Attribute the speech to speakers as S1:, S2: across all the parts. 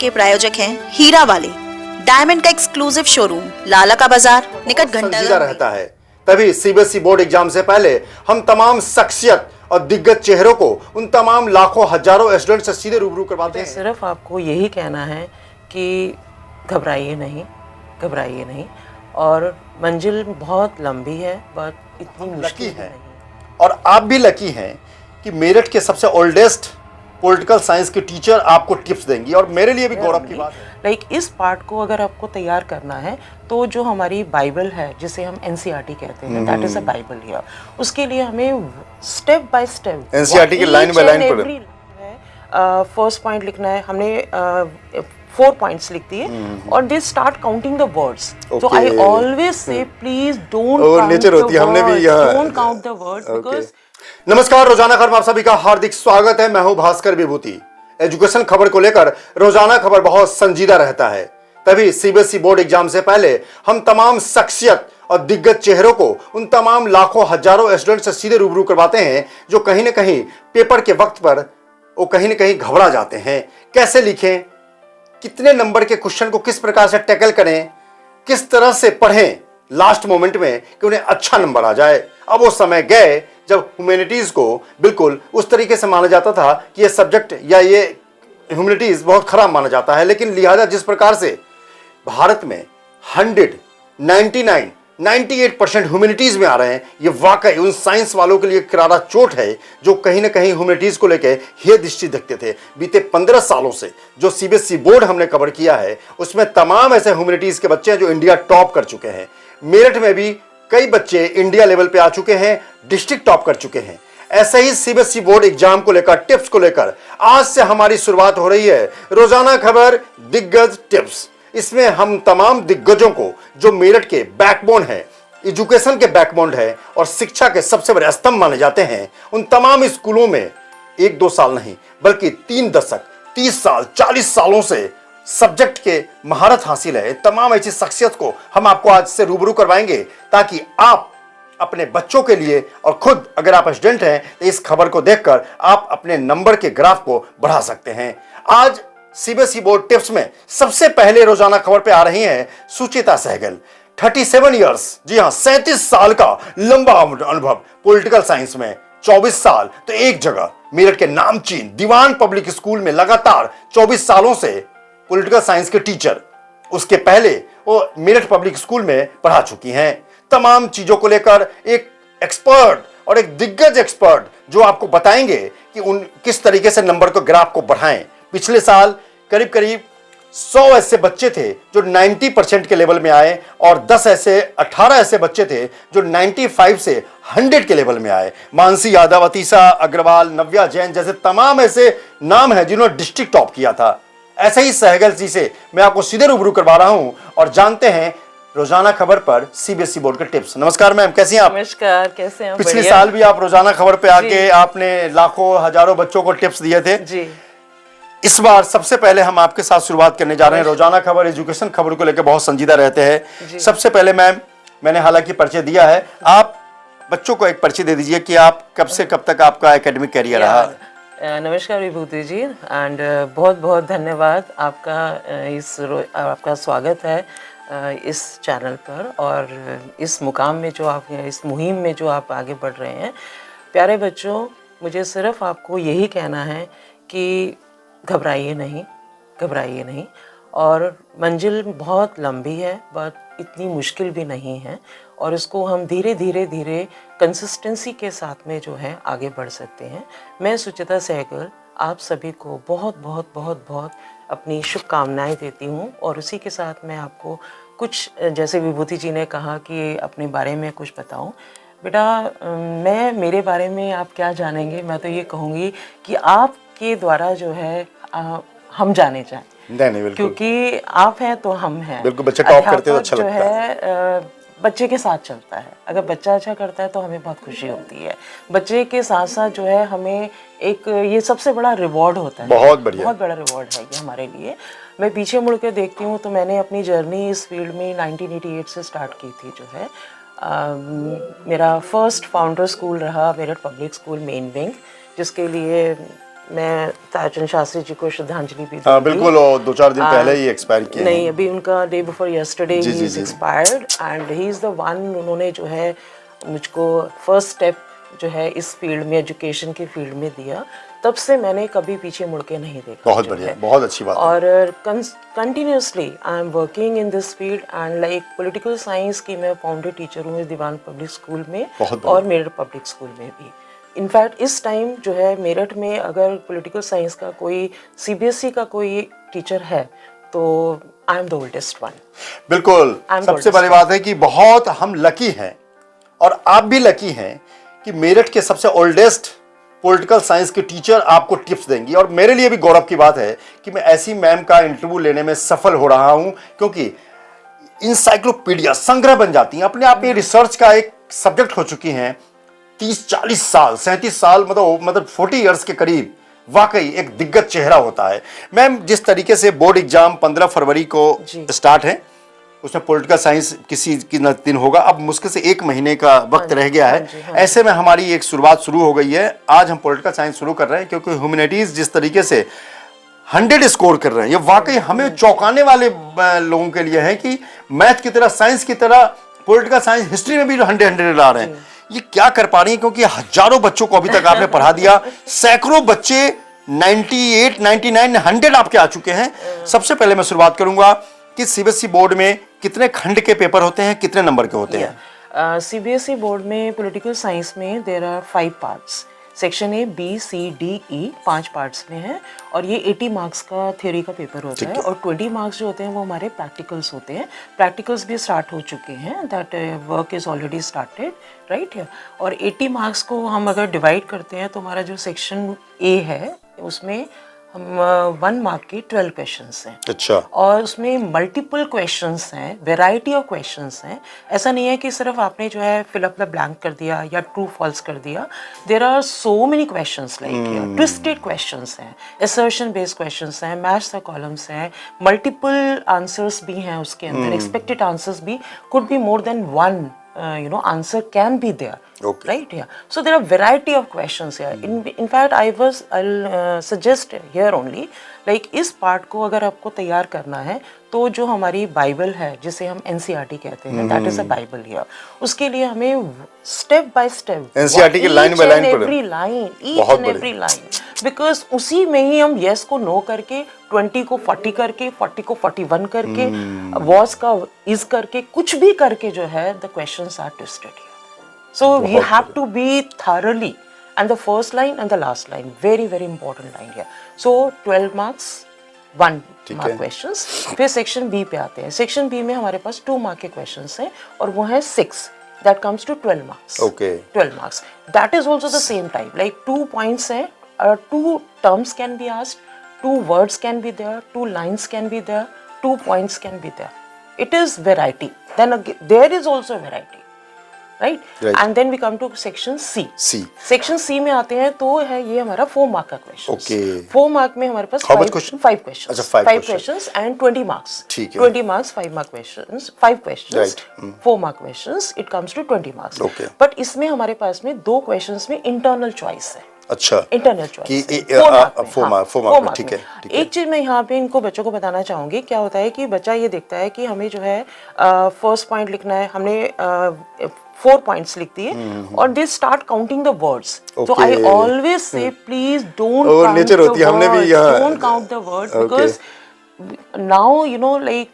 S1: के प्रायोजक हैं हीरा वाले, डायमंड का एक्सक्लूसिव शोरूम, लाला का बाजार निकट
S2: संजीदा रहता है। तभी सीबीएसई बोर्ड एग्जाम से पहले हम तमाम शख्सियत और दिग्गज चेहरों को उन तमाम लाखों हजारों स्टूडेंट से सीधे रूबरू करवाते हैं।
S3: सिर्फ आपको यही कहना है कि घबराइए नहीं और मंजिल बहुत लंबी है, बट इतनी मुश्किल है नहीं।
S2: और आप भी लकी हैं कि मेरठ के सबसे ओल्डेस्ट पॉलिटिकल साइंस के टीचर आपको टिप्स देंगी, और मेरे लिए भी गौरव की बात है।
S3: लाइक इस पार्ट को अगर आपको तैयार करना है तो जो हमारी बाइबल है, जिसे हम एनसीईआरटी कहते हैं, that is a Bible here, उसके लिए हमें स्टेप बाय स्टेप
S2: एनसीईआरटी की लाइन बाय लाइन पढ़े।
S3: फर्स्ट पॉइंट लिखना है हमने 4 पॉइंट्स लिख दिए और they start counting the words. So I always say please don't count the words because.
S2: नमस्कार, रोजाना खबर में आप सभी का हार्दिक स्वागत है। मैं हूं भास्कर विभूति। एजुकेशन खबर को लेकर रोजाना खबर बहुत संजीदा रहता है। तभी सीबीएसई बोर्ड एग्जाम से पहले हम तमाम शख्सियत और दिग्गज चेहरों को उन तमाम लाखों हजारों स्टूडेंट से सीधे रूबरू करवाते हैं जो कहीं ना कहीं पेपर के वक्त पर वो कहीं ना कहीं घबरा जाते हैं। कैसे लिखें, कितने नंबर के क्वेश्चन को किस प्रकार से टैकल करें, किस तरह से पढ़ें लास्ट मोमेंट में कि उन्हें अच्छा नंबर आ जाए। अब वो समय गए जब ह्यूमैनिटीज को बिल्कुल उस तरीके से माना जाता था कि ये सब्जेक्ट या ये ह्यूमैनिटीज बहुत खराब माना जाता है, लेकिन लिहाजा जिस प्रकार से भारत में 98% ह्यूमैनिटीज में आ रहे हैं, ये वाकई उन साइंस वालों के लिए करारा चोट है जो कहीं ना कहीं ह्यूमैनिटीज को लेकर हे दृष्टि देखते थे। बीते 15 सालों से जो सीबीएसई बोर्ड हमने कवर किया है, उसमें तमाम ऐसे ह्यूमैनिटीज के बच्चे हैं जो इंडिया टॉप कर चुके हैं। मेरठ में भी कई बच्चे इंडिया लेवल पे आ चुके हैं, डिस्ट्रिक्ट टॉप कर चुके हैं। ऐसे ही सीबीएसई बोर्ड एग्जाम को लेकर, टिप्स को लेकर आज से हमारी शुरुआत हो रही है रोजाना खबर दिग्गज टिप्स। इसमें हम तमाम दिग्गजों को जो मेरठ के बैकबोन है, एजुकेशन के बैकबोन है और शिक्षा के सबसे बड़े स्तंभ माने जाते हैं, उन तमाम स्कूलों में 1-2 साल नहीं बल्कि 3 दशक, 30 साल, 40 सालों से सब्जेक्ट के महारत हासिल है। तमाम ऐसी शख्सियत को हम आपको आज से रूबरू करवाएंगे ताकि आप अपने बच्चों के लिए और खुद अगर आप स्टूडेंट हैं तो इस खबर को देखकर आप अपने नंबर के ग्राफ को बढ़ा सकते हैं। आज सीबीएसई बोर्ड टिप्स में सबसे पहले रोजाना खबर पे आ रही हैं सुचिता सहगल। 37 इयर्स, जी हां, 37 साल का लंबा अनुभव पॉलिटिकल साइंस में, 24 साल तो एक जगह मेरठ के नामचीन दीवान पब्लिक स्कूल में लगातार 24 सालों से पॉलिटिकल साइंस के टीचर। उसके पहले वो मेरठ पब्लिक स्कूल में पढ़ा चुकी हैं। तमाम चीजों को लेकर एक एक्सपर्ट और एक दिग्गज एक्सपर्ट जो आपको बताएंगे कि उन किस तरीके से नंबर को ग्राफ को बढ़ाएं। पिछले साल करीब 100 ऐसे बच्चे थे जो 90% के लेवल में आए और 18 ऐसे बच्चे थे जो 95 से 100 के लेवल में आए। मानसी यादव, अतीशा अग्रवाल, नव्या जैन जैसे तमाम ऐसे नाम हैं जिन्होंने डिस्ट्रिक्ट टॉप किया था। ऐसे ही सहगल जी से मैं आपको सीधे रूबरू करवा रहा हूं और जानते हैं रोजाना खबर पर सीबीएसई बोर्ड के टिप्स। नमस्कार मैम, कैसी हैं आप?
S3: नमस्कार, कैसे हैं?
S2: पिछले साल भी आप रोजाना खबर पे आके आपने लाखों हजारों बच्चों को टिप्स दिए थे
S3: जी।
S2: इस बार सबसे पहले हम आपके साथ शुरुआत करने जा रहे हैं। रोजाना खबर एजुकेशन खबर को लेकर बहुत संजीदा रहते हैं। सबसे पहले मैम, मैंने हालांकि परिचय दिया है, आप बच्चों को एक परिचय दे दीजिए कि आप कब से कब तक आपका एकेडमिक कैरियर रहा।
S3: नमस्कार विभूति जी, एंड बहुत बहुत धन्यवाद आपका। आपका स्वागत है इस चैनल पर और इस मुकाम में जो आप, इस मुहिम में जो आप आगे बढ़ रहे हैं। प्यारे बच्चों, मुझे सिर्फ आपको यही कहना है कि घबराइए नहीं और मंजिल बहुत लंबी है, बट इतनी मुश्किल भी नहीं है और इसको हम धीरे कंसिस्टेंसी के साथ में जो है आगे बढ़ सकते हैं। मैं सुचिता सहगल आप सभी को बहुत अपनी शुभकामनाएं देती हूँ और उसी के साथ मैं आपको कुछ, जैसे विभूति जी ने कहा कि अपने बारे में कुछ बताऊँ। बेटा, मेरे बारे में आप क्या जानेंगे, मैं तो ये कहूँगी कि आपके द्वारा जो है हम जाने जाएं।
S2: नहीं,
S3: क्योंकि आप हैं तो हम हैं।
S2: बिल्कुल, बच्चे टॉप करते हैं तो अच्छा लगता
S3: है। बच्चे के साथ चलता है, अगर बच्चा अच्छा करता है तो हमें बहुत खुशी होती है। बच्चे के साथ साथ जो है हमें एक ये सबसे बड़ा रिवॉर्ड होता है। बहुत बड़ा रिवॉर्ड है ये हमारे लिए। मैं पीछे मुड़ के देखती हूँ तो मैंने अपनी जर्नी इस फील्ड में 1988 से स्टार्ट की थी। जो है मेरा फर्स्ट फाउंडर स्कूल रहा Meerut public school main wing, जिसके लिए मैं ताजन शास्त्री जी को श्रद्धांजलि भी
S2: हाँ
S3: दूंगी।
S2: बिल्कुल, और 2-4 दिन पहले ही एक्सपायर किए
S3: नहीं,
S2: हैं।
S3: अभी उनका डे बिफोर यस्टरडे
S2: जी,
S3: ही
S2: जी,
S3: इज
S2: जी।
S3: Expired and he is the one, उन्होंने जो है मुझको फर्स्ट स्टेप जो है इस फील्ड में, एजुकेशन के फील्ड में दिया। तब से मैंने कभी पीछे मुड़ के नहीं देखा।
S2: बहुत
S3: जो
S2: बढ़िया,
S3: है।
S2: बहुत अच्छी बात है।
S3: और continuously I am working in this field and like political science की मैं फाउंडर टीचर हूँ इस दीवान पब्लिक स्कूल में
S2: बहुत बढ़िया।
S3: और मेरठ पब्लिक स्कूल में भी। इनफैक्ट इस टाइम जो है मेरठ में अगर पॉलिटिकल साइंस का कोई सीबीएसई का कोई टीचर है तो I am the oldest one.
S2: बिल्कुल,
S3: I'm
S2: सबसे
S3: oldest
S2: बड़ी बात है कि बहुत हम लकी हैं और आप भी लकी हैं कि मेरठ के सबसे ओल्डेस्ट पॉलिटिकल साइंस के टीचर आपको टिप्स देंगी। और मेरे लिए भी गौरव की बात है कि मैं ऐसी मैम का इंटरव्यू लेने में सफल हो रहा हूं, क्योंकि इंसाइक्लोपीडिया संग्रह बन जाती हैं, अपने आप में रिसर्च का एक सब्जेक्ट हो चुकी हैं। 30-40 साल, 37 साल, मतलब 40 इयर्स के करीब वाकई एक दिग्गज चेहरा होता है। मैम, जिस तरीके से बोर्ड एग्जाम 15 फरवरी को स्टार्ट है, उसमें पॉलिटिकल साइंस किसी की दिन होगा, अब मुश्किल से 1 महीने का वक्त रह गया है। ऐसे में हमारी एक शुरुआत शुरू हो गई है। आज हम पॉलिटिकल साइंस शुरू कर रहे हैं क्योंकि ह्यूमैनिटीज जिस तरीके से 100 स्कोर कर रहे हैं, ये वाकई हमें चौंकाने वाले लोगों के लिए है कि मैथ की तरह, साइंस की तरह पॉलिटिकल साइंस हिस्ट्री में भी 100 ला रहे हैं। ये क्या कर पा रही है, क्योंकि हजारों बच्चों को अभी तक आपने पढ़ा दिया, सैकड़ों बच्चे 98, 99, 100 आपके आ चुके हैं। सबसे पहले मैं शुरुआत करूंगा कि सीबीएसई बोर्ड में कितने खंड के पेपर होते हैं, कितने नंबर के होते हैं?
S3: सीबीएसई बोर्ड में पॉलिटिकल साइंस में there are 5 parts. Section A, B, C, D, E 5 parts में है और ये 80 मार्क्स का थ्योरी का पेपर होता है और 20 मार्क्स जो होते हैं वो हमारे प्रैक्टिकल्स होते हैं। प्रैक्टिकल्स भी स्टार्ट हो चुके हैं, that work is already started, right. और 80 मार्क्स को हम अगर डिवाइड करते हैं तो हमारा जो सेक्शन ए है उसमें हम 1 मार्क के 12 क्वेश्चंस हैं।
S2: अच्छा।
S3: और उसमें मल्टीपल क्वेश्चंस हैं, वेराइटी ऑफ क्वेश्चंस हैं। ऐसा नहीं है कि सिर्फ आपने जो है फिल अप द ब्लैंक कर दिया या ट्रू फॉल्स कर दिया। There are so many questions, like twisted questions हैं, असर्शन बेस्ड क्वेश्चंस हैं, मैच द कॉलम्स हैं, मल्टीपल आंसर्स भी हैं उसके अंदर, एक्सपेक्टेड आंसर्स भी, could be more than one answer can be there.
S2: Okay.
S3: Right? Yeah. So there are variety of questions here. In fact, I'll suggest here only, like इस part को अगर आपको तैयार करना है तो जो हमारी बाइबल है जिसे हम एनसीईआरटी कहते हैं, that is a Bible here, उसके लिए हमें स्टेप बाय स्टेप
S2: एनसीईआरटी की line by line
S3: every line, each and every line, because उसी में ही हम यस को नो करके, 20 को 40 करके, 40 को 41 करके, वॉज का इज करके, कुछ भी करके जो है the questions are twisted here. So you have to be thoroughly, and the first line and the last line, very very important line here. So 12 marks, 1 mark questions. फिर सेक्शन बी पे आते हैं. सेक्शन बी में हमारे पास 2 mark के questions हैं और वो है 6. That comes to 12 marks.
S2: Okay.
S3: 12 marks. That is also the same type. Like 2 points हैं, 2 terms can be asked, 2 words can be there, 2 lines can be there, 2 points can be there. It is variety. Then again, there is also variety. Right? And then we come to section C. Section C में आते हैं तो है ये हमारा 4 mark का question.
S2: Okay.
S3: 4 mark में हमारे पास 5 questions.
S2: अच्छा, 5
S3: questions and 20 marks.
S2: ठीक है.
S3: 20 marks, 5 mark questions, 5 questions, 4 mark questions. It comes to 20 marks.
S2: Okay.
S3: But इसमें हमारे पास में 2 questions में internal choice है.
S2: अच्छा.
S3: इंटरनल चॉइस
S2: कि 4 मार्क, ठीक है.
S3: एक चीज मैं यहाँ पे इनको बच्चों को बताना चाहूंगी. क्या होता है कि बच्चा ये देखता है कि हमें जो है फर्स्ट पॉइंट लिखना है, हमने 4 पॉइंट्स लिख दिए और they start counting the words. तो I always say please don't count the words because now you know like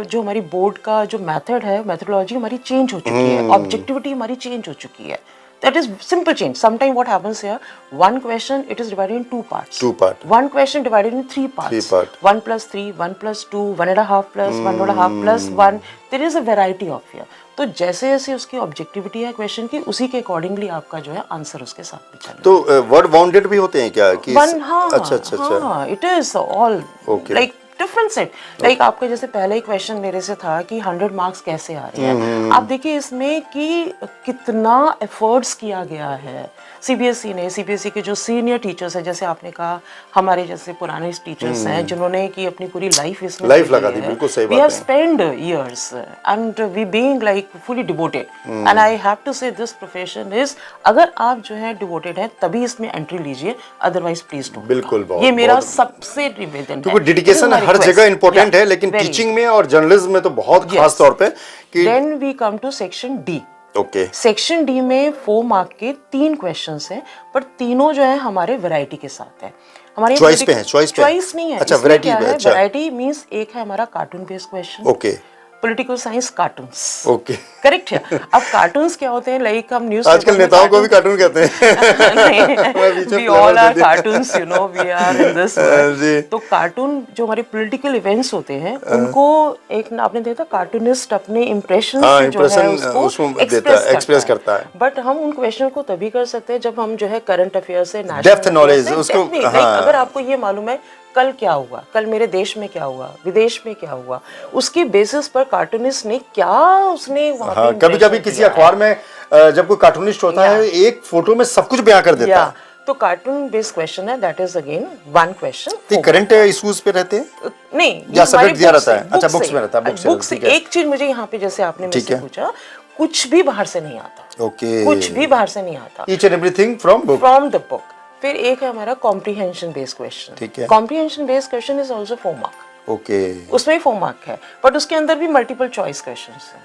S3: जो हमारी बोर्ड का जो मेथड है, मेथोडोलॉजी हमारी चेंज हो चुकी है, ऑब्जेक्टिविटी हमारी चेंज हो चुकी है. That is simple change. Sometimes what happens here, one question it is divided in 2 parts.
S2: 2 part.
S3: One question divided in 3 parts.
S2: 3 part.
S3: 1 plus 3, 1 plus 2, 1.5 plus 1.5 plus 1. There is a variety of here. तो जैसे जैसे उसकी objectivity है question की, उसी के accordingly आपका जो है आंसर उसके साथ भी चलना.
S2: तो वर्ड बाउंडेड भी होते हैं क्या? कि
S3: हाँ,
S2: अच्छा.
S3: It is all like different set. Like आपका जैसे पहले ही क्वेश्चन मेरे से था कि 100 मार्क्स कैसे आ रहे हैं, आप देखिए इसमें कि कितना एफर्ट्स किया गया है सीबीएसई ने। सीबीएसई के जो सीनियर टीचर्स हैं, जैसे आपने कहा हमारे जैसे पुराने टीचर्स हैं जिन्होंने की अपनी पूरी लाइफ इसमें
S2: लाइफ लगा दी, बिल्कुल सही बात है।
S3: We have spent years and we being like fully devoted and I have to say this profession is, अगर आप जो है डिवोटेड हैं तभी इसमें एंट्री लीजिए, अदरवाइज प्लीज डोंट।
S2: बिल्कुल, बहुत
S3: ये मेरा सबसे निवेदन है।
S2: क्योंकि डेडिकेशन हर जगह इंपॉर्टेंट है, लेकिन टीचिंग में और जर्नलिज्म में तो बहुत खास तौर पे कि
S3: then we come to section D.
S2: Okay,
S3: section D में 4 मार्क के 3 क्वेश्चंस हैं, पर तीनों जो है हमारे वैरायटी के साथ है। हमारे
S2: चॉइस पे है, चॉइस
S3: नहीं है।
S2: अच्छा, वैरायटी पे। अच्छा,
S3: वैरायटी मींस एक है हमारा cartoon based question,
S2: okay,
S3: political science cartoons,
S2: okay,
S3: correct है। अब कार्टून्स क्या होते हैं, लाइक हम न्यूज़
S2: आजकल नेताओं को भी कार्टून कहते हैं।
S3: We all are cartoons, you know, we are in this world. तो कार्टून जो हमारे पॉलिटिकल इवेंट्स होते हैं उनको एक आपने देखा कार्टूनिस्ट अपने इम्प्रेशन से जो है उसको
S2: एक्सप्रेस करता है।
S3: बट हम उन क्वेश्चन को तभी कर सकते हैं जब हम जो है करंट अफेयर से,
S2: डेप्थ नॉलेज उसको,
S3: अगर आपको ये मालूम है कल क्या हुआ, कल मेरे देश में क्या हुआ, विदेश में क्या हुआ, उसकी बेसिस पर कार्टूनिस्ट ने क्या उसने वहाँ पे
S2: कभी कभी किसी अखबार में जब कोई कार्टूनिस्ट होता है एक फोटो में सब कुछ बयां कर देता है।
S3: तो कार्टून बेस्ड क्वेश्चन है, that is again one question.
S2: तो करंट इश्यूज पे रहते हैं
S3: नहीं,
S2: या सब्जेक्ट दिया रहता है? अच्छा, बुक्स में रहता है,
S3: बुक से। एक चीज मुझे यहाँ पे जैसे आपने मुझसे पूछा, कुछ भी बाहर से नहीं आता।
S2: ओके,
S3: कुछ भी बाहर से नहीं आता,
S2: each and everything from the
S3: book. फिर एक है हमारा कॉम्प्रीहेंशन बेस्ड क्वेश्चन।
S2: ठीक है,
S3: comprehension based question is also 4 mark.
S2: Okay,
S3: उसमें 4 मार्क है, बट उसके अंदर भी मल्टीपल चॉइस क्वेश्चंस हैं।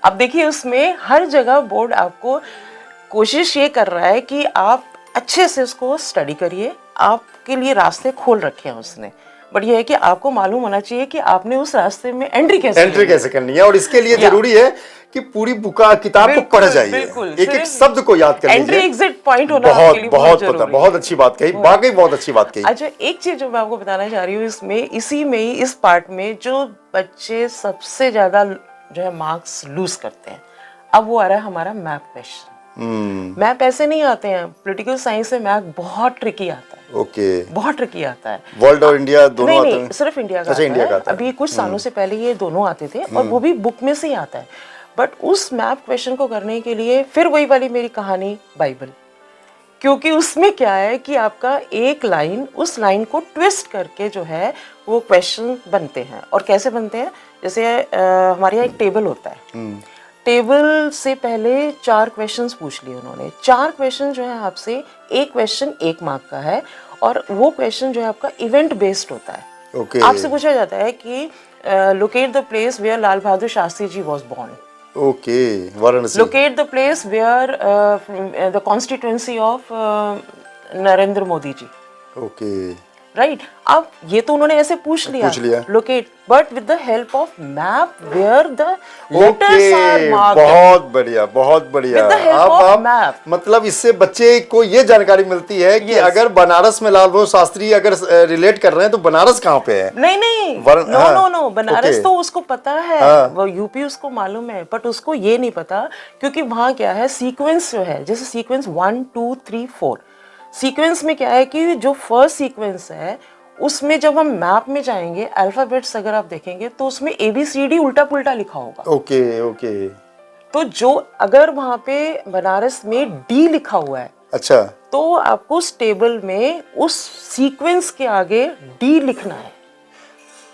S3: अब देखिए उसमें हर जगह बोर्ड आपको कोशिश ये कर रहा है कि आप अच्छे से उसको स्टडी करिए, आपके लिए रास्ते खोल रखे हैं उसने, बट ये है कि आपको मालूम होना चाहिए कि आपने उस रास्ते में एंट्री कैसे
S2: करनी है। और इसके लिए जरूरी है कि पूरी किताब को पढ़ा जाइए, एक एक शब्द को याद कर लीजिए,
S3: एंट्री एग्जिट पॉइंट होना आपके लिए बहुत जरूरी है।
S2: बहुत अच्छी बात कही, वाकई बहुत अच्छी बात कही।
S3: अच्छा, एक चीज जो मैं आपको बताना चाह रही हूँ इसमें, इसी में ही इस पार्ट में जो बच्चे सबसे ज्यादा जो है मार्क्स लूज करते हैं, अब वो आ रहा है हमारा मैप क्वेश्चन। मैप ऐसे नहीं आते हैं, पॉलिटिकल साइंस से मैप बहुत ट्रिकी आता है।
S2: ओके,
S3: बहुत ट्रिकी आता है।
S2: वर्ल्ड और इंडिया दोनों आते हैं?
S3: नहीं, सिर्फ इंडिया का।
S2: अच्छा, इंडिया का आता है।
S3: अभी कुछ सालों से पहले ये दोनों आते थे और वो भी बुक में से ही आता है। बट उस मैप क्वेश्चन को करने के लिए फिर वही वाली मेरी कहानी बाइबल, क्योंकि उसमें क्या है कि आपका एक लाइन, उस लाइन को ट्विस्ट करके जो है वो क्वेश्चन बनते हैं। और कैसे बनते हैं, जैसे हमारे यहाँ एक टेबल होता है, टेबल से पहले 4 क्वेश्चंस पूछ लिए उन्होंने। 4 क्वेश्चन जो है आपसे, एक क्वेश्चन 1 मार्क का है और वो क्वेश्चन जो है आपका इवेंट बेस्ड होता है।
S2: okay.
S3: आपसे पूछा जाता है कि locate the place where Lal Bahadur Shastri ji was born.
S2: Okay, Varanasi.
S3: Locate the place where the constituency of Narendra Modi ji.
S2: Okay,
S3: right. अब ये तो उन्होंने ऐसे पूछ लिया locate, but with the help of map where the letters are marked.
S2: बहुत बढ़िया, बहुत बढ़िया।
S3: मैप
S2: मतलब इससे बच्चे को ये जानकारी मिलती है कि अगर बनारस में लाल बहादुर शास्त्री अगर रिलेट कर रहे हैं तो बनारस कहाँ पे है?
S3: नहीं, नो, बनारस तो उसको पता है, वो यूपी उसको मालूम है, बट उसको ये नहीं पता क्योंकि वहाँ क्या है, सीक्वेंस जो है, जैसे सीक्वेंस 1 2 3 4, सीक्वेंस में क्या है कि जो फर्स्ट सीक्वेंस है उसमें जब हम मैप में जाएंगे, अल्फाबेट्स अगर आप देखेंगे तो उसमें ABCD उल्टा पुल्टा लिखा होगा।
S2: ओके।
S3: तो जो अगर वहां पे बनारस में D लिखा हुआ है,
S2: अच्छा, तो
S3: आपको उस टेबल में उस सीक्वेंस के आगे D लिखना है।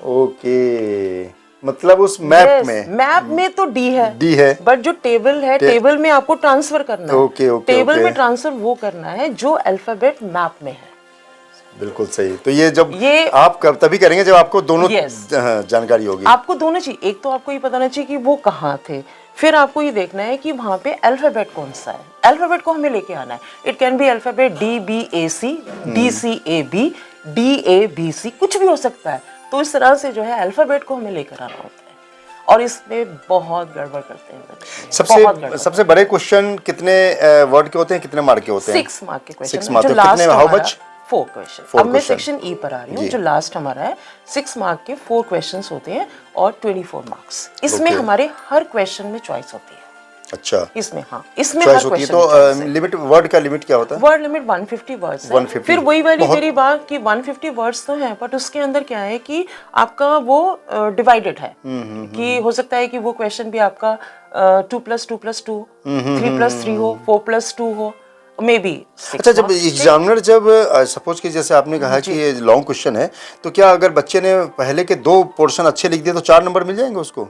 S2: ओके, मतलब उस मैप
S3: में तो डी है, बट जो टेबल है, टेबल में आपको ट्रांसफर करना है। टेबल में ट्रांसफर वो करना है जो अल्फाबेट मैप में है।
S2: बिल्कुल सही। तो ये आप तभी करेंगे जब आपको दोनों जानकारी होगी।
S3: आपको दोनों चाहिए, एक तो आपको ये बताना चाहिए कि वो कहाँ थे, फिर आपको ये देखना है कि वहाँ पे अल्फाबेट कौन सा है। अल्फाबेट को हमें लेके आना है। It can be alphabet DBAC, DCAB, DABC, कुछ भी हो सकता है। तो इस तरह से जो है अल्फाबेट को हमें लेकर आना होता है और इसमें बहुत गड़बड़ करते हैं।
S2: सबसे बड़े क्वेश्चन कितने वर्ड के होते हैं, कितने मार्क के होते हैं?
S3: 6 मार्क के क्वेश्चन।
S2: 6 मार्क, कितने, हाउ मच?
S3: 4 क्वेश्चन। अब मैं सेक्शन E पर आ रही हूँ, जो लास्ट हमारा है। 6 मार्क के 4 क्वेश्चंस होते हैं और 24 मार्क्स। इसमें हमारे हर क्वेश्चन में चॉइस होती है।
S2: अच्छा,
S3: इसमें, हाँ, इसमें
S2: चॉइस
S3: हर
S2: होती है।
S3: क्वेश्चन
S2: तो लिमिट, वर्ड का लिमिट क्या होता है?
S3: वर्ड लिमिट 150 वर्ड्स है।
S2: 150,
S3: फिर वही वाली
S2: बहुत-
S3: मेरी बात कि 150 वर्ड्स तो है, बट उसके अंदर क्या है कि आपका वो डिवाइडेड है कि हो सकता है कि वो क्वेश्चन भी आपका 2+2+2, 3+3 हो, 4+2 हो, मे बी।
S2: अच्छा, जब एग्जामिनर जब सपोज कि जैसे आपने कहा कि ये लॉन्ग क्वेश्चन है, तो क्या अगर बच्चे ने पहले के 2 पोर्शन अच्छे लिख दिए तो 4 नंबर मिल जाएंगे उसको?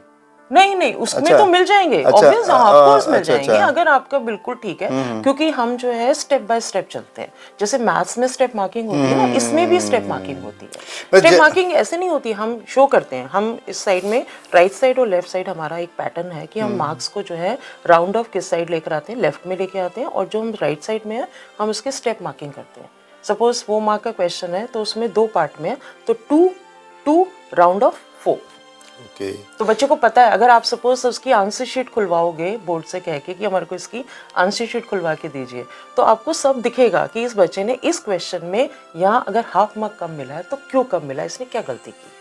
S3: नहीं, उसमें
S2: अच्छा,
S3: तो मिल जाएंगे,
S2: अच्छा,
S3: ऑब्वियस, ऑफ कोर्स मिल
S2: अच्छा,
S3: जाएंगे
S2: अच्छा।
S3: अगर आपका बिल्कुल ठीक है, क्योंकि हम जो है स्टेप बाय स्टेप चलते हैं। जैसे मैथ्स में स्टेप मार्किंग होती है ना, इसमें भी स्टेप मार्किंग होती है।
S2: बस
S3: स्टेप मार्किंग ऐसे नहीं होती, हम शो करते हैं, हम इस साइड में राइट साइड और लेफ्ट साइड हमारा एक पैटर्न है कि हम मार्क्स को जो है राउंड ऑफ किस साइड लेकर आते हैं, लेफ्ट में लेके आते हैं, और जो हम राइट साइड में है हम उसके स्टेप मार्किंग करते हैं। सपोज 4 मार्क का क्वेश्चन है तो उसमें 2 पार्ट में है, तो 2 राउंड ऑफ 4।
S2: ओके,
S3: तो बच्चे को पता है, अगर आप सपोज उसकी आंसर शीट खुलवाओगे बोर्ड से कह के कि हमारे को इसकी आंसर शीट खुलवा के दीजिए, तो आपको सब दिखेगा कि इस बच्चे ने इस क्वेश्चन में यहाँ अगर हाफ मार्क कम मिला है तो क्यों कम मिला है, इसने क्या गलती की।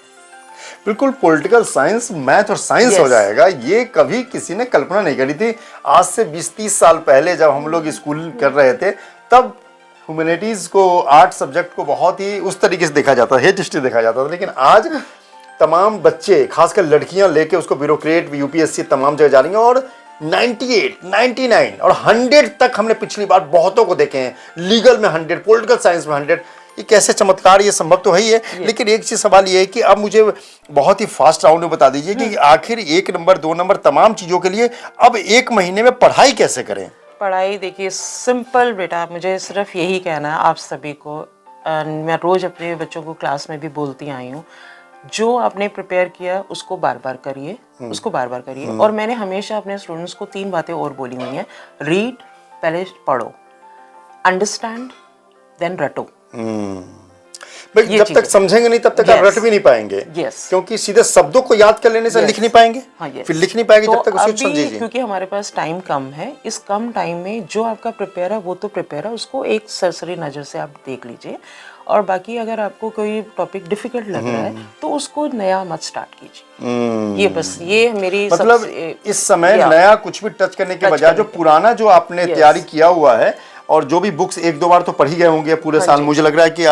S2: बिल्कुल पॉलिटिकल साइंस, मैथ और साइंस हो जाएगा, ये कभी किसी ने कल्पना नहीं करी थी। आज से 20-30 साल पहले जब हम लोग स्कूल कर रहे थे, तब ह्यूमैनिटीज को, आर्ट सब्जेक्ट को बहुत ही उस तरीके से देखा जाता था, हेट हिस्ट्री देखा जाता था। लेकिन आज तमाम बच्चे, खासकर लड़कियां लेके उसको ब्यूरोक्रेट, यूपीएससी तमाम जगह जा रही हैं, और 98, 99 और 100 तक हमने पिछली बार बहुतों को देखे हैं। लीगल में 100, पॉलिटिकल साइंस में 100। ये कैसे चमत्कार, ये संभव तो है ही है। लेकिन एक चीज सवाल ये है कि अब मुझे बहुत ही फास्ट राउंड में बता दीजिए कि आखिर 1 नंबर 2 नंबर तमाम चीजों के लिए अब 1 महीने में पढ़ाई कैसे करें?
S3: पढ़ाई देखिए सिंपल बेटा, मुझे सिर्फ यही कहना है आप सभी को, मैं रोज अपने बच्चों को क्लास में भी बोलती आई हूँ, जो आपने प्रिपेयर किया उसको बार बार करिए, उसको बार बार करिए। और मैंने हमेशा अपने स्टूडेंट्स को 3 बातें और बोली हुई हैं। रीड, पहले पढ़ो, अंडरस्टैंड, देन रटो।
S2: भाई जब तक समझेंगे नहीं तब तक आप रट भी नहीं पाएंगे। क्योंकि सीधे शब्दों को याद कर लेने से लिख नहीं पाएंगे। फिर लिख नहीं पाएंगे जब तक उसको समझिए।
S3: क्योंकि हमारे पास टाइम कम है, इस कम टाइम में जो आपका प्रिपेयर है वो तो प्रिपेयर है, उसको एक सरसरी नज़र से आप देख लीजिए। और बाकी अगर आपको कोई टॉपिक डिफिकल्ट लग रहा है तो उसको नया मत स्टार्ट कीजिए। ये बस, ये मेरी
S2: मतलब इस समय नया कुछ भी टच करने के बजाय जो पुराना जो आपने तैयारी किया हुआ है, और जो भी बुक्स 1-2 बार तो पढ़ ही गए होंगे पूरे साल, मुझे लग रहा है कि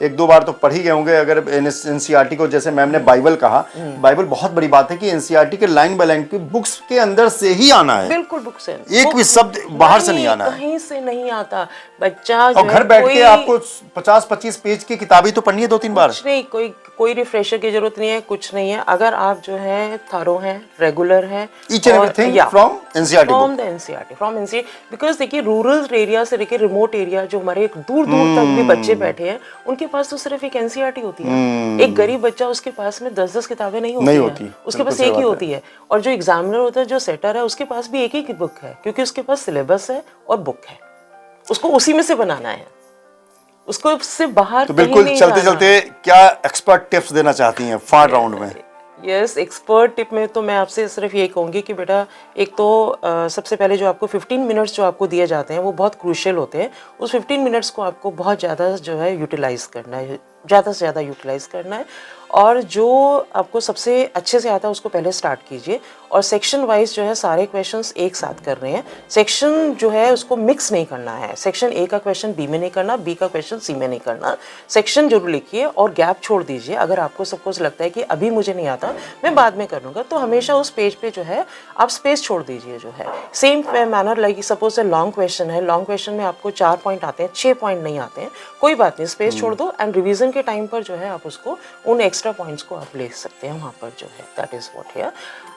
S2: 1-2 बार तो पढ़ ही गए होंगे। अगर एनसीईआरटी को, जैसे मैम ने बाइबल कहा, बाइबल बहुत बड़ी बात है कि एनसीईआरटी के लाइन बाय लाइन की बुक्स के अंदर से ही आना है।
S3: बिल्कुल बुक से,
S2: एक भी शब्द बाहर से नहीं आना है,
S3: कहीं से नहीं आता। बच्चा
S2: और घर बैठ के आपको 50-25 पेज की किताबें तो पढ़नी है 2-3 बार।
S3: कुछ नहीं, कोई रिफ्रेशर की जरूरत नहीं है, कुछ नहीं है। अगर आप जो है थरो हैं, रेगुलर हैं,
S2: each and everything from NCERT,
S3: from the NCERT, from NCERT. Because देखिए रूरल एरिया से लेके रिमोट एरिया, जो हमारे दूर दूर तक भी बच्चे बैठे हैं, उनके पास तो सिर्फ एक एनसीईआरटी होती है। एक गरीब बच्चा, उसके पास में 10-10 किताबें नहीं होती है, उसके पास एक ही होती है। और जो एग्जामिनर होता है, जो सेटर है, उसके पास भी एक ही बुक है, क्योंकि उसके पास सिलेबस है और बुक है, उसको उसी में से बनाना है, उसको उससे बाहर
S2: तो बिल्कुल चलते चलते क्या एक्सपर्ट टिप्स देना चाहती हैं फार राउंड में?
S3: यस, एक्सपर्ट टिप में तो मैं आपसे सिर्फ यही कहूँगी कि बेटा, एक तो सबसे पहले जो आपको 15 मिनट्स जो आपको दिए जाते हैं वो बहुत क्रूशियल होते हैं। उस 15 मिनट्स को आपको बहुत ज़्यादा जो है यूटिलाइज करना है, ज़्यादा से ज़्यादा यूटिलाइज करना है। और जो आपको सबसे अच्छे से आता है उसको पहले स्टार्ट कीजिए। और सेक्शन वाइज जो है सारे क्वेश्चंस एक साथ कर रहे हैं। सेक्शन जो है उसको मिक्स नहीं करना है। सेक्शन ए का क्वेश्चन बी में नहीं करना, बी का क्वेश्चन सी में नहीं करना। सेक्शन जरूर लिखिए और गैप छोड़ दीजिए। अगर आपको सपोज लगता है कि अभी मुझे नहीं आता, मैं बाद में कर लूँगा, तो हमेशा उस पेज पे जो है आप स्पेस छोड़ दीजिए। जो है same manner like suppose a long question है, लॉन्ग क्वेश्चन में आपको 4 पॉइंट आते हैं, 6 पॉइंट नहीं आते हैं, कोई बात नहीं, स्पेस छोड़ दो। एंड रिवीजन के टाइम पर जो है आप उसको उन एक्स्ट्रा पॉइंट्स को आप ले सकते हैं वहाँ पर जो है। दैट इज़ व्हाट है।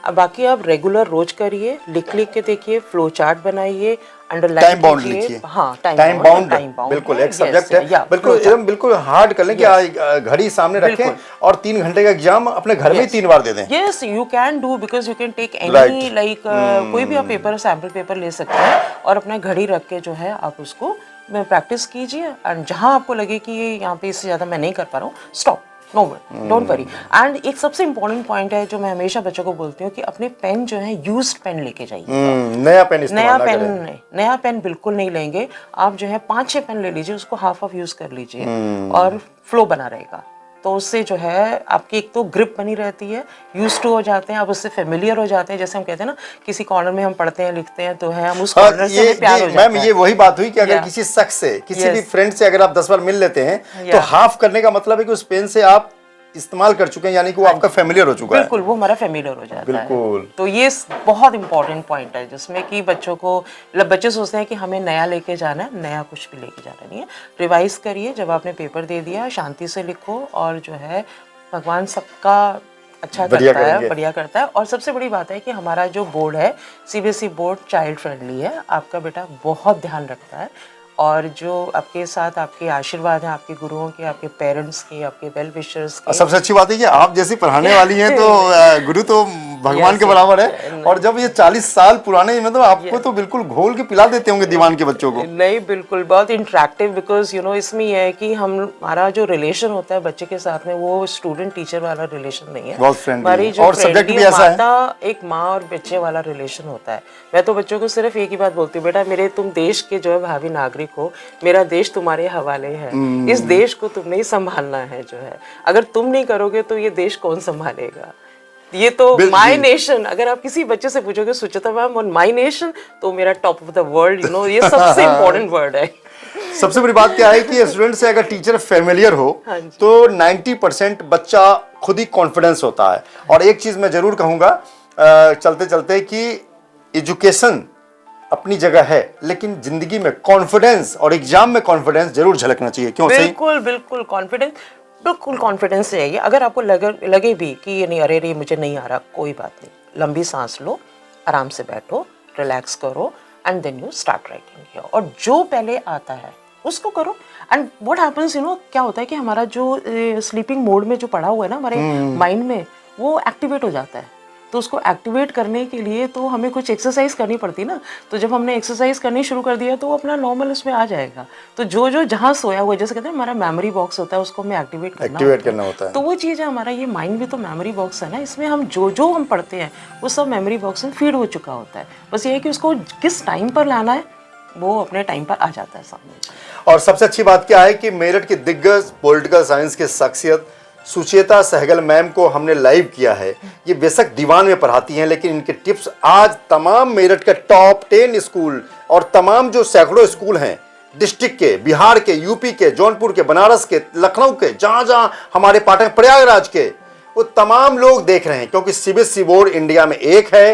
S3: अब बाकी आप रेगुलर रोज करिए, लिख लिख के देखिए, फ्लो चार्ट बनाइए, अंडरलाइन
S2: टाइम बाउंड लिखिए।
S3: हाँ,
S2: टाइम बाउंड बिल्कुल एक सब्जेक्ट है, बिल्कुल एकदम बिल्कुल हार्ड कर लें कि घड़ी सामने रखें और 3 घंटे का एग्जाम अपने घर में 3 बार दे दें।
S3: Yes, you can do, because you can take any like कोई भी आप पेपर, सैम्पल पेपर ले सकते हैं और अपना घड़ी रख के जो है आप उसको प्रैक्टिस कीजिए। एंड जहाँ आपको लगे कि यहाँ पे इससे ज़्यादा मैं नहीं कर पा रहा हूँ, stop, no don't worry. And एक सबसे इंपॉर्टेंट पॉइंट है जो मैं हमेशा बच्चों को बोलती हूँ कि अपने पेन जो है यूज्ड पेन लेके जाइए।
S2: नया पेन इस्तेमाल ना करें।
S3: नहीं, नया पेन बिल्कुल नहीं लेंगे। आप जो है 5-6 पेन ले लीजिए, उसको हाफ ऑफ यूज कर लीजिए और फ्लो बना रहेगा। तो उससे जो है आपकी एक तो ग्रिप बनी रहती है, यूज टू हो जाते हैं, आप उससे फेमिलियर हो जाते हैं। जैसे हम कहते हैं ना, किसी कॉर्नर में हम पढ़ते हैं लिखते हैं तो है हम उस कॉर्नर से हमें प्यार हो जाता
S2: मैम
S3: है।
S2: ये वही बात हुई कि अगर किसी शख्स से, किसी भी फ्रेंड से अगर आप 10 बार मिल लेते हैं तो हाफ करने का मतलब है कि उस पेन से आप इस्तेमाल कर चुके हैं, यानी कि वो आपका फेमिलियर हो चुका है।
S3: बिल्कुल, वो हमारा फेमिलियर हो जाता
S2: बिल्कुल।
S3: है। तो ये बहुत इंपॉर्टेंट पॉइंट है जिसमें कि बच्चों को, मतलब बच्चे सोचते हैं कि हमें नया लेके जाना है, नया कुछ भी लेके जाना नहीं है। रिवाइज करिए, जब आपने पेपर दे दिया शांति से लिखो, और जो है भगवान सबका अच्छा करता है, बढ़िया करता है। और सबसे बड़ी बात है कि हमारा जो बोर्ड है, सीबीएसई बोर्ड चाइल्ड फ्रेंडली है, आपका बेटा बहुत ध्यान रखता है, और जो आपके साथ आपके आशीर्वाद हैं, आपके गुरुओं के, आपके पेरेंट्स के, आपके वेल विशर्स के।
S2: सबसे अच्छी बात है कि आप जैसी पढ़ाने वाली हैं तो गुरु तो भगवान के बराबर है। और जब ये 40 साल पुराने, मतलब आपको तो बिल्कुल घोल के पिला देते होंगे दीवान के बच्चों को।
S3: नहीं, बिल्कुल, बहुत इंटरेक्टिव, बिकॉज इसमें यह है कि हमारा जो रिलेशन होता है बच्चे के साथ में, वो स्टूडेंट टीचर वाला रिलेशन नहीं है,
S2: बहुत फ्रेंडली
S3: हमारी जो
S2: और सब्जेक्ट भी ऐसा है,
S3: एक माँ और बच्चे वाला रिलेशन होता है। मैं तो बच्चों को सिर्फ एक ही बात बोलती हूँ, बेटा मेरे तुम देश के जो है भावी नागरिक हो, मेरा देश तुम्हारे हवाले है, इस देश को तुमने ही संभालना है। जो है अगर तुम नहीं करोगे तो ये देश कौन संभालेगा? ये तो माय नेशन, अगर आप किसी बच्चे से पूछोगे सुचिता मैम ऑन माय नेशन, तो मेरा टॉप ऑफ द वर्ल्ड, ये सबसे इम्पोर्टेंट वर्ड है।
S2: सबसे बड़ी बात क्या है कि स्टूडेंट से अगर टीचर फेमिलियर हो तो 90% बच्चा खुद ही कॉन्फिडेंस होता है। और एक चीज मैं जरूर कहूंगा चलते चलते कि एजुकेशन अपनी जगह है, लेकिन जिंदगी में कॉन्फिडेंस और एग्जाम में कॉन्फिडेंस जरूर झलकना चाहिए। क्यों?
S3: बिल्कुल बिल्कुल कॉन्फिडेंस चाहिए। अगर आपको लगे भी कि ये नहीं, अरे मुझे नहीं आ रहा, कोई बात नहीं, लंबी सांस लो, आराम से बैठो, रिलैक्स करो, and then you start writing here. और जो पहले आता है उसको करो। एंड व्हाट हैपेंस, क्या होता है कि हमारा जो स्लीपिंग मोड में जो पड़ा हुआ है ना हमारे माइंड में, वो एक्टिवेट हो जाता है। तो उसको एक्टिवेट करने के लिए तो हमें कुछ एक्सरसाइज करनी पड़ती ना। तो जब हमने एक्सरसाइज करनी शुरू कर दिया तो वो अपना नॉर्मल उसमें आ जाएगा। तो जो जहाँ सोया हुआ है, जैसे कहते हैं हमारा मेमोरी बॉक्स होता है, उसको हमें एक्टिवेट करना होता है। तो वो चीज़ है, हमारा ये माइंड भी तो मेमोरी बॉक्स है ना, इसमें हम जो हम पढ़ते हैं वो सब मेमोरी बॉक्स में फीड हो चुका होता है। बस ये है कि उसको किस टाइम पर लाना है, वो अपने टाइम पर आ जाता है सामने।
S2: और सबसे अच्छी बात क्या है कि मेरठ के दिग्गज पॉलिटिकल साइंस के शख्सियत सुचेता सहगल मैम को हमने लाइव किया है। ये बेशक दीवान में पढ़ाती हैं, लेकिन इनके टिप्स आज तमाम मेरठ के टॉप 10 स्कूल और तमाम जो सैकड़ों स्कूल हैं डिस्ट्रिक्ट के, बिहार के, यूपी के, जौनपुर के, बनारस के, लखनऊ के, जहाँ जहाँ हमारे पाठक, प्रयागराज के, वो तमाम लोग देख रहे हैं। क्योंकि सीबीएसई बोर्ड इंडिया में एक है,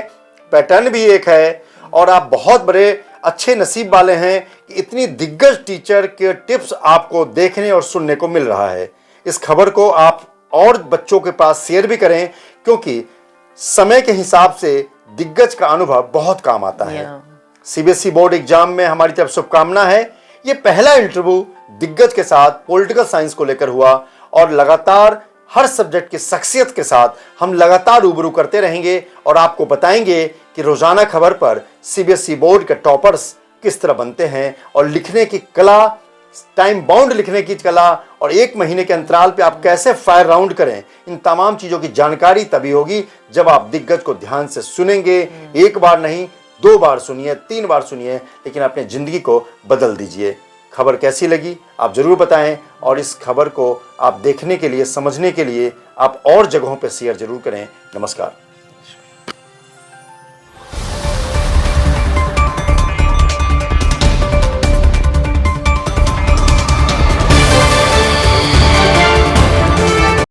S2: पैटर्न भी एक है, और आप बहुत बड़े अच्छे नसीब वाले हैं कि इतनी दिग्गज टीचर के टिप्स आपको देखने और सुनने को मिल रहा है। इस खबर को आप और बच्चों के पास शेयर भी करें, क्योंकि समय के हिसाब से दिग्गज का अनुभव बहुत काम आता है। सीबीएसई बोर्ड एग्जाम में हमारी तरफ शुभकामना है। ये पहला इंटरव्यू दिग्गज के साथ पॉलिटिकल साइंस को लेकर हुआ, और लगातार हर सब्जेक्ट की शख्सियत के साथ हम लगातार रूबरू करते रहेंगे और आपको बताएंगे कि रोजाना खबर पर सीबीएसई बोर्ड के टॉपर्स किस तरह बनते हैं, और लिखने की कला, टाइम बाउंड लिखने की कला, और 1 महीने के अंतराल पे आप कैसे फायर राउंड करें, इन तमाम चीजों की जानकारी तभी होगी जब आप दिग्गज को ध्यान से सुनेंगे। एक बार नहीं, 2 बार सुनिए, 3 बार सुनिए, लेकिन अपनी जिंदगी को बदल दीजिए। खबर कैसी लगी आप जरूर बताएं, और इस खबर को आप देखने के लिए, समझने के लिए आप और जगहों पर शेयर जरूर करें। नमस्कार।